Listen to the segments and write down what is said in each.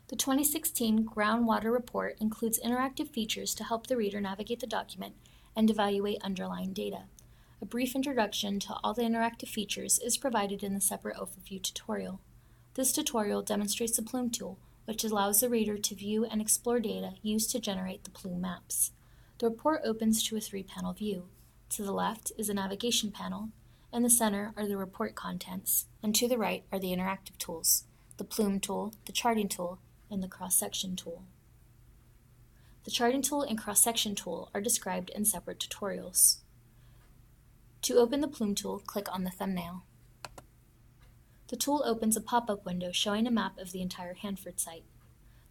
The 2016 Groundwater Report includes interactive features to help the reader navigate the document and evaluate underlying data. A brief introduction to all the interactive features is provided in the separate overview tutorial. This tutorial demonstrates the Plume tool, which allows the reader to view and explore data used to generate the Plume maps. The report opens to a 3-panel view. To the left is a navigation panel, in the center are the report contents, and to the right are the interactive tools, the Plume tool, the charting tool, and the cross-section tool. The charting tool and cross-section tool are described in separate tutorials. To open the Plume tool, click on the thumbnail. The tool opens a pop-up window showing a map of the entire Hanford site.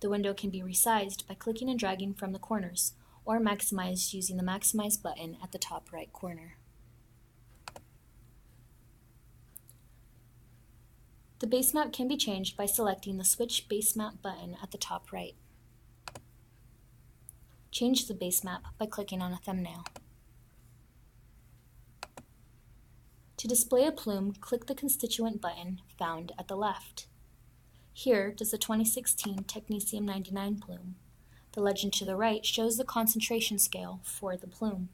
The window can be resized by clicking and dragging from the corners, or maximized using the Maximize button at the top right corner. The base map can be changed by selecting the Switch Base Map button at the top right. Change the base map by clicking on a thumbnail. To display a plume, click the constituent button found at the left. Here does the 2016 Technetium 99 plume. The legend to the right shows the concentration scale for the plume.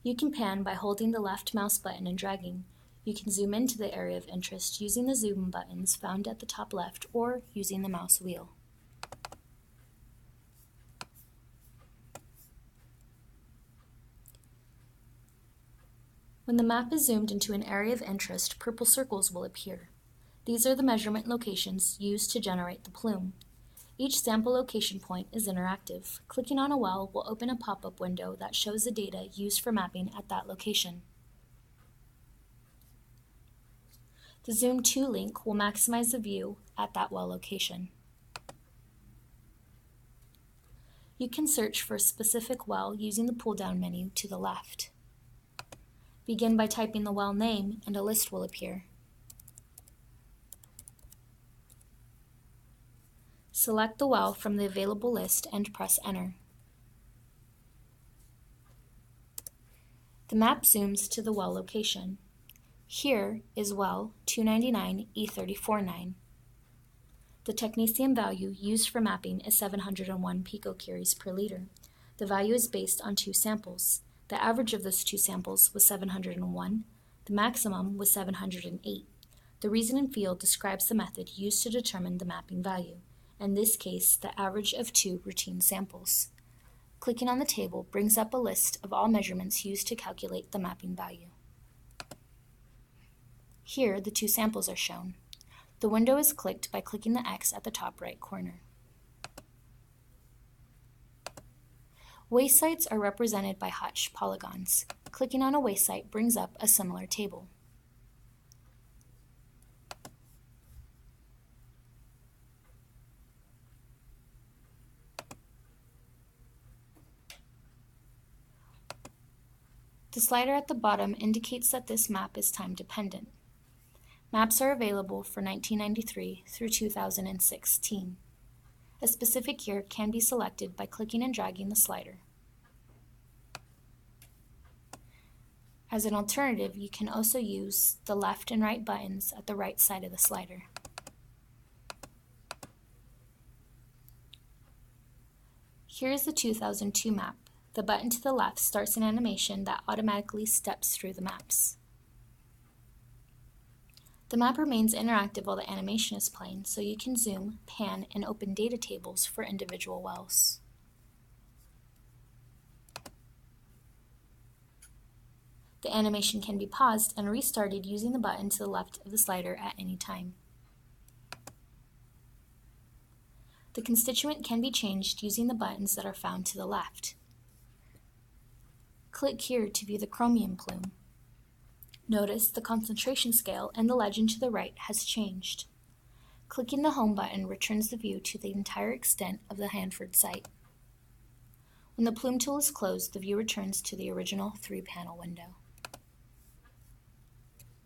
You can pan by holding the left mouse button and dragging. You can zoom into the area of interest using the zoom buttons found at the top left or using the mouse wheel. When the map is zoomed into an area of interest, purple circles will appear. These are the measurement locations used to generate the plume. Each sample location point is interactive. Clicking on a well will open a pop-up window that shows the data used for mapping at that location. The Zoom To link will maximize the view at that well location. You can search for a specific well using the pull-down menu to the left. Begin by typing the well name and a list will appear. Select the well from the available list and press Enter. The map zooms to the well location. Here is well 299E349. The technetium value used for mapping is 701 picocuries per liter. The value is based on 2 samples. The average of those 2 samples was 701. The maximum was 708. The reason and field describes the method used to determine the mapping value. In this case, the average of 2 routine samples. Clicking on the table brings up a list of all measurements used to calculate the mapping value. Here, the 2 samples are shown. The window is clicked by clicking the X at the top right corner. Waste sites are represented by hatched polygons. Clicking on a waste site brings up a similar table. The slider at the bottom indicates that this map is time-dependent. Maps are available for 1993 through 2016. A specific year can be selected by clicking and dragging the slider. As an alternative, you can also use the left and right buttons at the right side of the slider. Here is the 2002 map. The button to the left starts an animation that automatically steps through the maps. The map remains interactive while the animation is playing, so you can zoom, pan, and open data tables for individual wells. The animation can be paused and restarted using the button to the left of the slider at any time. The constituent can be changed using the buttons that are found to the left. Click here to view the chromium plume. Notice the concentration scale and the legend to the right has changed. Clicking the Home button returns the view to the entire extent of the Hanford site. When the Plume tool is closed, the view returns to the original 3-panel window.